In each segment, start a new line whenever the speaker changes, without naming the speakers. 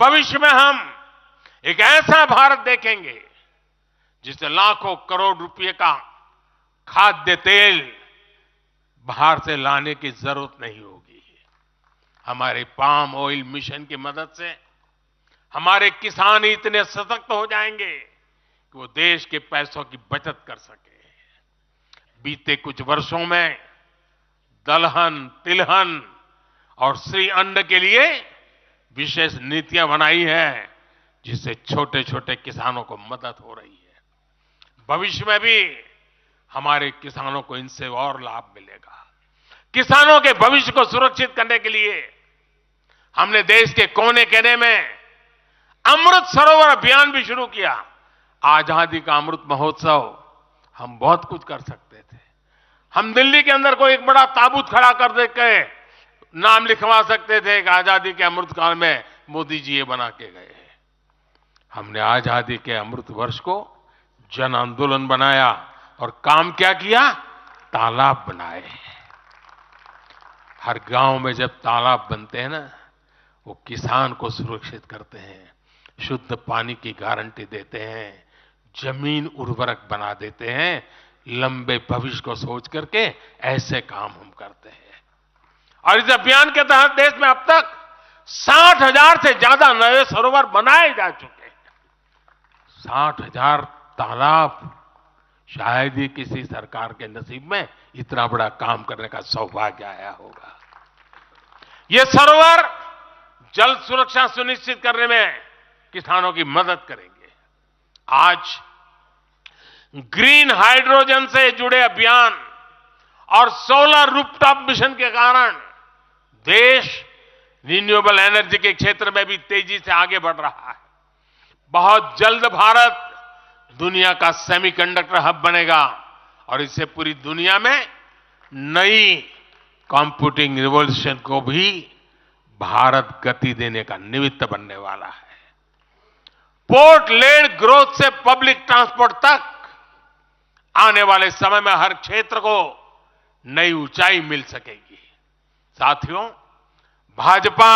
भविष्य में हम एक ऐसा भारत देखेंगे जिससे लाखों करोड़ रुपए का खाद्य तेल बाहर से लाने की जरूरत नहीं होगी। हमारे पाम ऑयल मिशन की मदद से हमारे किसान इतने सशक्त हो जाएंगे कि वो देश के पैसों की बचत कर सके। बीते कुछ वर्षों में दलहन, तिलहन और श्री अन्न के लिए विशेष नीतियां बनाई है, जिससे छोटे छोटे किसानों को मदद हो रही है। भविष्य में भी हमारे किसानों को इनसे और लाभ मिलेगा। किसानों के भविष्य को सुरक्षित करने के लिए हमने देश के कोने कोने में अमृत सरोवर अभियान भी शुरू किया। आजादी का अमृत महोत्सव, हम बहुत कुछ कर सकते थे। हम दिल्ली के अंदर कोई एक बड़ा ताबूत खड़ा कर दे के नाम लिखवा सकते थे कि आजादी के अमृत काल में मोदी जी ये बना के गए हैं। हमने आजादी के अमृत वर्ष को जन आंदोलन बनाया और काम क्या किया? तालाब बनाए। हर गांव में जब तालाब बनते हैं ना, वो किसान को सुरक्षित करते हैं, शुद्ध पानी की गारंटी देते हैं, जमीन उर्वरक बना देते हैं। लंबे भविष्य को सोच करके ऐसे काम हम करते हैं। और इस अभियान के तहत देश में अब तक 60,000 से ज्यादा नए सरोवर बनाए जा चुके हैं। 60,000 तालाब, शायद ही किसी सरकार के नसीब में इतना बड़ा काम करने का सौभाग्य आया होगा। ये सरोवर जल सुरक्षा सुनिश्चित करने में किसानों की मदद करेंगे। आज ग्रीन हाइड्रोजन से जुड़े अभियान और सोलर रूफटॉप मिशन के कारण देश रिन्यूएबल एनर्जी के क्षेत्र में भी तेजी से आगे बढ़ रहा है। बहुत जल्द भारत दुनिया का सेमीकंडक्टर हब बनेगा और इससे पूरी दुनिया में नई कंप्यूटिंग रिवॉल्यूशन को भी भारत गति देने का निमित्त बनने वाला है। पोर्ट लेड ग्रोथ से पब्लिक ट्रांसपोर्ट तक आने वाले समय में हर क्षेत्र को नई ऊंचाई मिल सकेगी। साथियों, भाजपा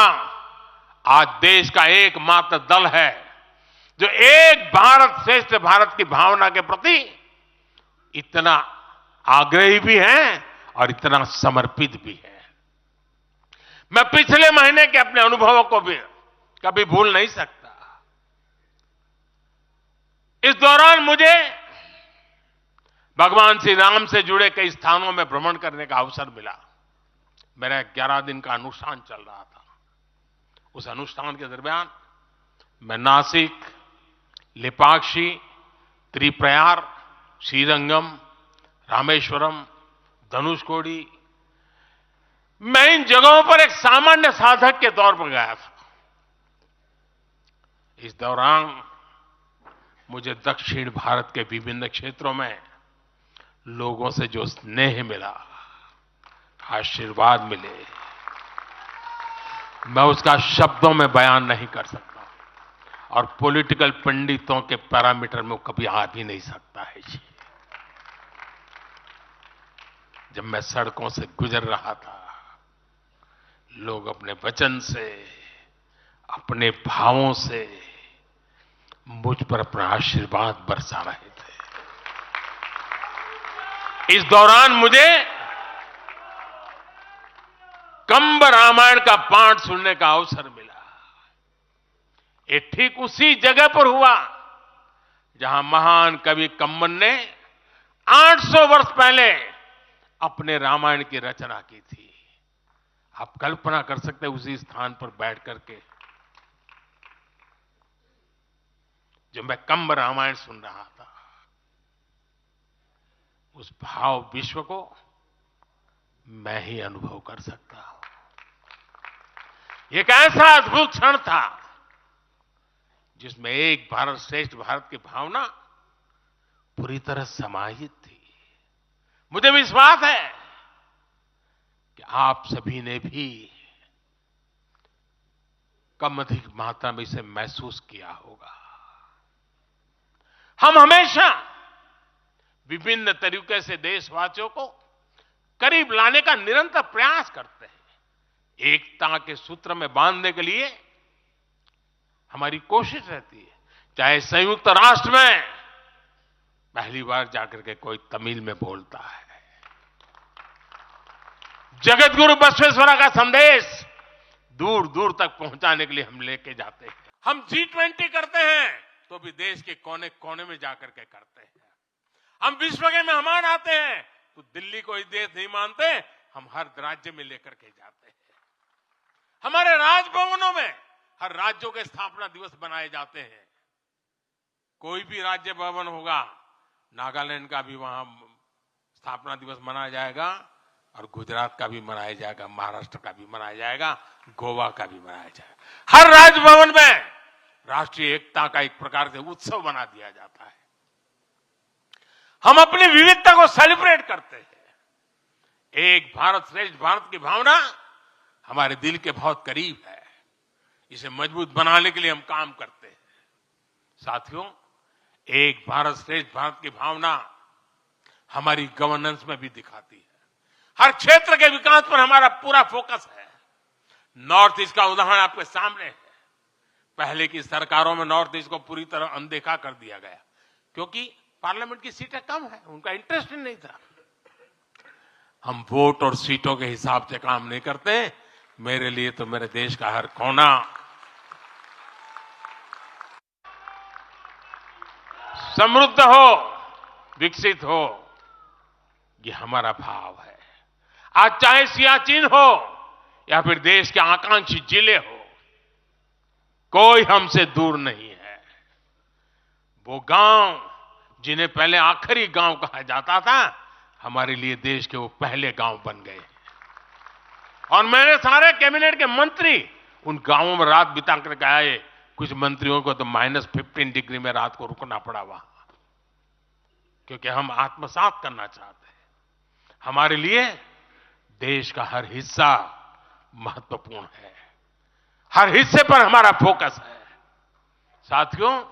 आज देश का एकमात्र दल है जो एक भारत श्रेष्ठ भारत की भावना के प्रति इतना आग्रही भी है और इतना समर्पित भी है। मैं पिछले महीने के अपने अनुभवों को भी कभी भूल नहीं सकता। इस दौरान मुझे भगवान श्री राम से जुड़े कई स्थानों में भ्रमण करने का अवसर मिला। मेरा 11 दिन का अनुष्ठान चल रहा था। उस अनुष्ठान के दरमियान मैं नासिक, लेपाक्षी, त्रिप्रयार, श्रीरंगम, रामेश्वरम, धनुषकोडी, मैं इन जगहों पर एक सामान्य साधक के तौर पर गया था। इस दौरान मुझे दक्षिण भारत के विभिन्न क्षेत्रों में लोगों से जो स्नेह मिला, आशीर्वाद मिले, मैं उसका शब्दों में बयान नहीं कर सकता और पॉलिटिकल पंडितों के पैरामीटर में कभी आ भी नहीं सकता है जी। जब मैं सड़कों से गुजर रहा था, लोग अपने वचन से, अपने भावों से मुझ पर अपना आशीर्वाद बरसा रहे थे। इस दौरान मुझे कंब रामायण का पाठ सुनने का अवसर मिला। ये ठीक उसी जगह पर हुआ जहां महान कवि कंबन ने 800 वर्ष पहले अपने रामायण की रचना की थी। आप कल्पना कर सकते हैं उसी स्थान पर बैठ करके जब मैं कंब रामायण सुन रहा था, उस भाव विश्व को मैं ही अनुभव कर सकता हूं। एक ऐसा अद्भुत क्षण था जिसमें एक भारत श्रेष्ठ भारत की भावना पूरी तरह समाहित थी। मुझे विश्वास है कि आप सभी ने भी कम अधिक मात्रा में इसे महसूस किया होगा। हम हमेशा विभिन्न तरीके से देशवासियों को करीब लाने का निरंतर प्रयास करते हैं। एकता के सूत्र में बांधने के लिए हमारी कोशिश रहती है, चाहे संयुक्त राष्ट्र में पहली बार जाकर के कोई तमिल में बोलता है, जगत गुरु बसवेश्वरा का संदेश दूर दूर तक पहुंचाने के लिए हम लेके जाते हैं। हम G20 करते हैं तो भी देश के कोने कोने में जाकर के करते हैं। हम विश्व के मेहमान आते हैं तो दिल्ली को ही देश नहीं मानते, हम हर राज्य में लेकर के जाते हैं। हमारे राजभवनों में हर राज्यों के स्थापना दिवस बनाए जाते हैं। कोई भी राज्य भवन होगा, नागालैंड का भी वहां स्थापना दिवस मनाया जाएगा और गुजरात का भी मनाया जाएगा, महाराष्ट्र का भी मनाया जाएगा, गोवा का भी मनाया जाएगा। हर राजभवन में राष्ट्रीय एकता का एक प्रकार से उत्सव बना दिया जाता है। हम अपनी विविधता को सेलिब्रेट करते हैं। एक भारत श्रेष्ठ भारत की भावना हमारे दिल के बहुत करीब है। इसे मजबूत बनाने के लिए हम काम करते हैं। साथियों, एक भारत श्रेष्ठ भारत की भावना हमारी गवर्नेंस में भी दिखाती है। हर क्षेत्र के विकास पर हमारा पूरा फोकस है। नॉर्थ ईस्ट का उदाहरण आपके सामने है। पहले की सरकारों में नॉर्थ ईस्ट को पूरी तरह अनदेखा कर दिया गया, क्योंकि पार्लियामेंट की सीटें कम है, उनका इंटरेस्ट ही नहीं था। हम वोट और सीटों के हिसाब से काम नहीं करते। मेरे लिए तो मेरे देश का हर कोना समृद्ध हो, विकसित हो, ये हमारा भाव है। आज चाहे सियाचिन हो या फिर देश के आकांक्षी जिले हो, कोई हमसे दूर नहीं है। वो गांव जिन्हें पहले आखिरी गांव कहा जाता था, हमारे लिए देश के वो पहले गांव बन गए। और मेरे सारे कैबिनेट के मंत्री उन गांवों में रात बिता करके आए। कुछ मंत्रियों को तो -15 डिग्री में रात को रुकना पड़ा वहां, क्योंकि हम आत्मसात करना चाहते हैं। हमारे लिए देश का हर हिस्सा महत्वपूर्ण है, हर हिस्से पर हमारा फोकस है। साथियों,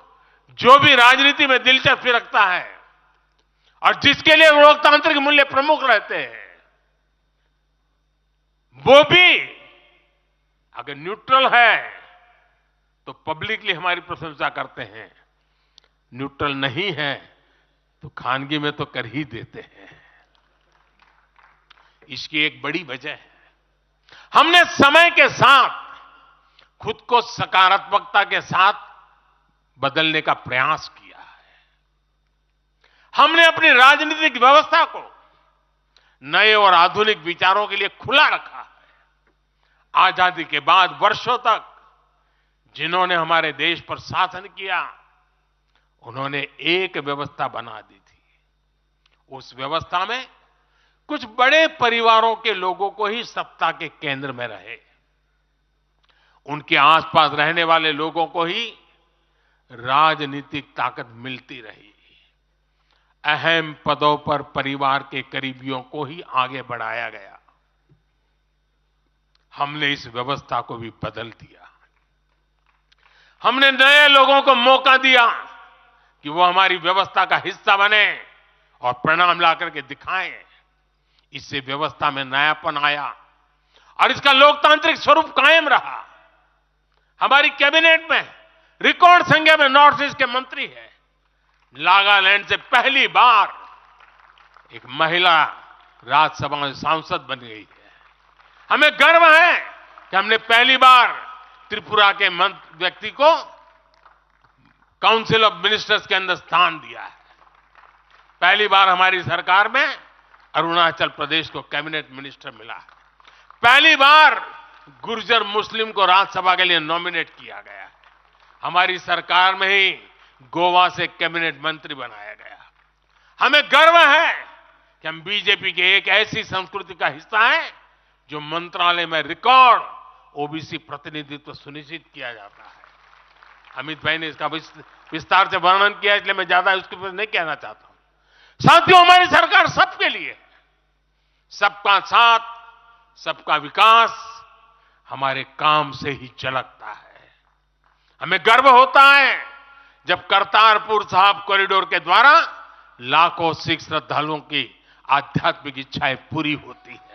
जो भी राजनीति में दिलचस्पी रखता है और जिसके लिए लोकतांत्रिक मूल्य प्रमुख रहते हैं, वो भी अगर न्यूट्रल है तो पब्लिकली हमारी प्रशंसा करते हैं, न्यूट्रल नहीं है तो खानगी में तो कर ही देते हैं। इसकी एक बड़ी वजह है, हमने समय के साथ खुद को सकारात्मकता के साथ बदलने का प्रयास किया है। हमने अपनी राजनीतिक व्यवस्था को नए और आधुनिक विचारों के लिए खुला रखा है। आजादी के बाद वर्षों तक जिन्होंने हमारे देश पर शासन किया, उन्होंने एक व्यवस्था बना दी थी। उस व्यवस्था में कुछ बड़े परिवारों के लोगों को ही सत्ता के केंद्र में रहे, उनके आसपास रहने वाले लोगों को ही राजनीतिक ताकत मिलती रही। अहम पदों पर परिवार के करीबियों को ही आगे बढ़ाया गया। हमने इस व्यवस्था को भी बदल दिया। हमने नए लोगों को मौका दिया कि वो हमारी व्यवस्था का हिस्सा बने और परिणाम ला करके दिखाएं। इससे व्यवस्था में नयापन आया और इसका लोकतांत्रिक स्वरूप कायम रहा। हमारी कैबिनेट में रिकॉर्ड संख्या में नॉर्थ ईस्ट के मंत्री हैं। नागालैंड से पहली बार एक महिला राज्यसभा में सांसद बन गई है। हमें गर्व है कि हमने पहली बार त्रिपुरा के व्यक्ति को काउंसिल ऑफ मिनिस्टर्स के अंदर स्थान दिया है। पहली बार हमारी सरकार में अरुणाचल प्रदेश को कैबिनेट मिनिस्टर मिला है। पहली बार गुर्जर मुस्लिम को राज्यसभा के लिए नॉमिनेट किया गया है। हमारी सरकार में ही गोवा से कैबिनेट मंत्री बनाया गया। हमें गर्व है कि हम बीजेपी के एक ऐसी संस्कृति का हिस्सा हैं जो मंत्रालय में रिकॉर्ड ओबीसी प्रतिनिधित्व सुनिश्चित किया जाता है। अमित भाई ने इसका विस्तार से वर्णन किया, इसलिए मैं ज्यादा उसके ऊपर नहीं कहना चाहता हूं। साथियों, हमारी सरकार सबके लिए है। सबका साथ, सबका विकास हमारे काम से ही झलकता है। हमें गर्व होता है जब करतारपुर साहिब कॉरिडोर के द्वारा लाखों सिख श्रद्धालुओं की आध्यात्मिक इच्छाएं पूरी होती है।